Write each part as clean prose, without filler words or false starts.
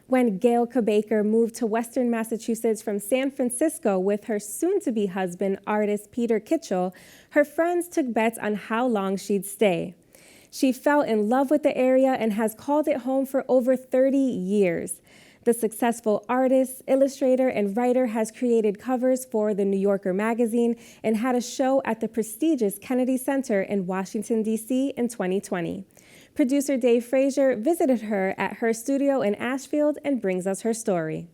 When Gayle Kabaker moved to Western Massachusetts from San Francisco with her soon-to-be husband, artist Peter Kitchell, her friends took bets on how long she'd stay. She fell in love with the area and has called it home for over 30 years. The successful artist, illustrator, and writer has created covers for The New Yorker magazine and had a show at the prestigious Kennedy Center in Washington, D.C. in 2020. Producer Dave Fraser visited her at her studio in Ashfield and brings us her story.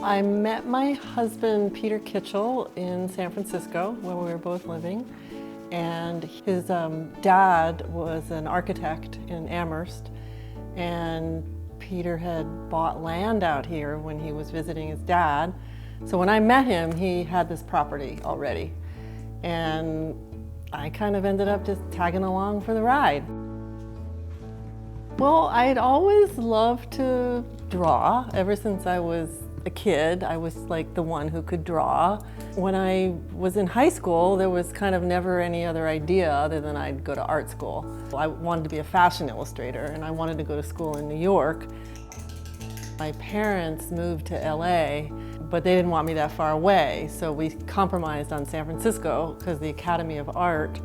I met my husband, Peter Kitchell, in San Francisco, where we were both living. And his dad was an architect in Amherst. And Peter had bought land out here when he was visiting his dad. So when I met him, he had this property already. And I kind of ended up just tagging along for the ride. Well, I'd always loved to draw. Ever since I was a kid, I was like the one who could draw. When I was in high school, there was kind of never any other idea other than I'd go to art school. I wanted to be a fashion illustrator, and I wanted to go to school in New York. My parents moved to LA, but they didn't want me that far away, so we compromised on San Francisco because the Academy of Art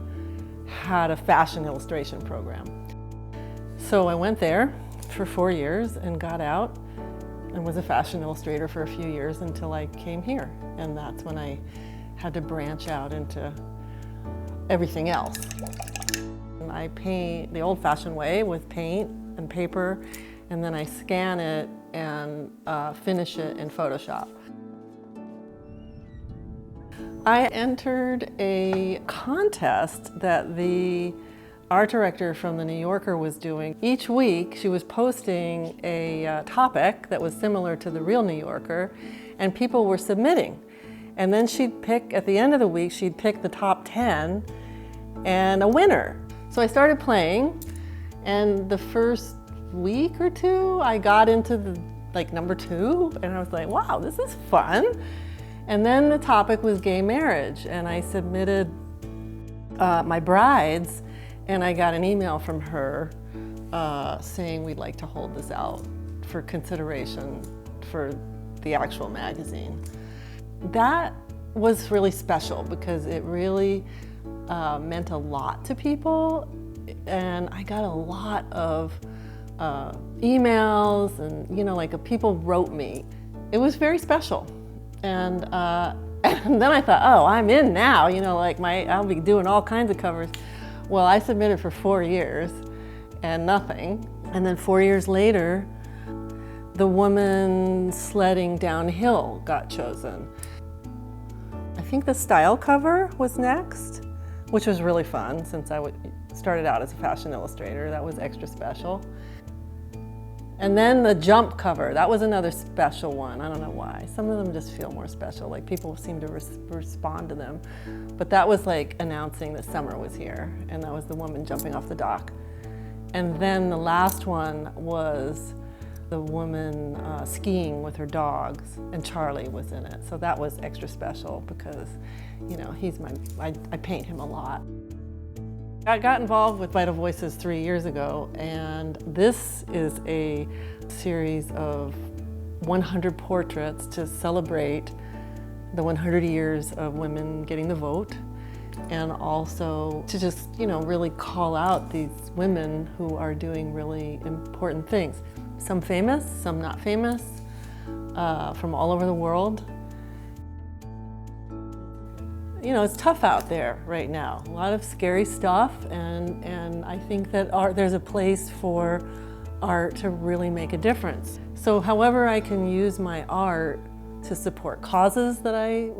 had a fashion illustration program. So I went there for 4 years and got out and was a fashion illustrator for a few years until I came here. And that's when I had to branch out into everything else. I paint the old-fashioned way with paint and paper, and then I scan it and finish it in Photoshop. I entered a contest that the art director from The New Yorker was doing. Each week she was posting a topic that was similar to the real New Yorker, and people were submitting. And then she'd pick, at the end of the week, she'd pick the top 10 and a winner. So I started playing, and the first week or two I got into the number 2, and I was like, wow, this is fun. And then the topic was gay marriage, and I submitted my brides, and I got an email from her saying we'd like to hold this out for consideration for the actual magazine. That was really special because it really meant a lot to people, and I got a lot of emails, and people wrote me. It was very special, and then I thought, oh, I'm in now. I'll be doing all kinds of covers. Well, I submitted for 4 years and nothing, and then 4 years later, the woman sledding downhill got chosen. I think the style cover was next, which was really fun since I started out as a fashion illustrator. That was extra special. And then the jump cover, that was another special one. I don't know why. Some of them just feel more special, like people seem to respond to them. But that was like announcing that summer was here, and that was the woman jumping off the dock. And then the last one was the woman skiing with her dogs, and Charlie was in it. So that was extra special because, I paint him a lot. I got involved with Vital Voices 3 years ago, and this is a series of 100 portraits to celebrate the 100 years of women getting the vote, and also to just, really call out these women who are doing really important things. Some famous, some not famous, from all over the world. It's tough out there right now. A lot of scary stuff, and I think that there's a place for art to really make a difference. So however I can use my art to support causes that I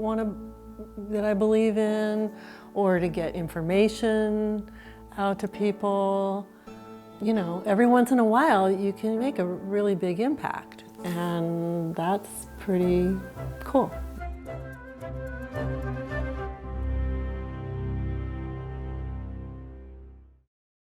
believe in, or to get information out to people, every once in a while you can make a really big impact, and that's pretty cool.